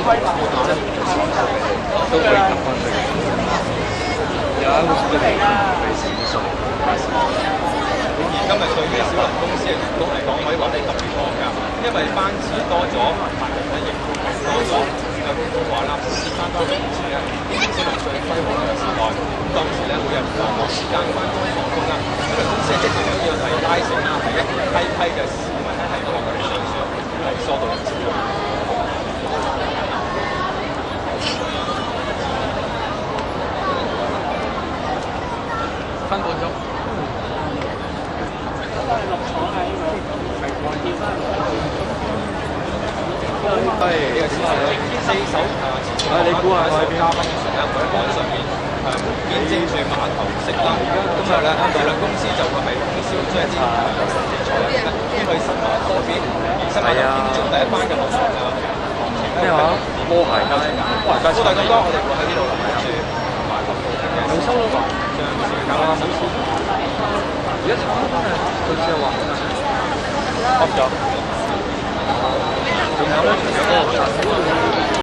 都可以吸翻佢。有一個小地方係少數。而今日對於小輪公司嘅員工嚟講，可以話係特別多㗎，因為班次多咗，客人咧亦都多咗。有啲都話啦，翻返去以前咧，小輪最輝煌嘅時代，咁當時咧每日忙忙時間翻工放工啦，小輪公司一直都要係拉成啦，係一批嘅市民咧係幫佢哋上船，係疏導人潮。分半鐘。係呢個先係四艘你估下我喺邊？嘉賓船咧，佢喺海上面見證住碼頭食啦。咁之後咧，小輪公司就會係通宵將一啲食材咧搬去新碼頭嗰邊，而新碼頭建造第一班嘅航船啊。咩話？波鞋街。波鞋街。高大咁多，我哋會喺呢度諗住碼頭度嘅。冇收咯。將時間啦，冇收。而家查翻係佢只係話噏咗。仲有咧，除咗嗰個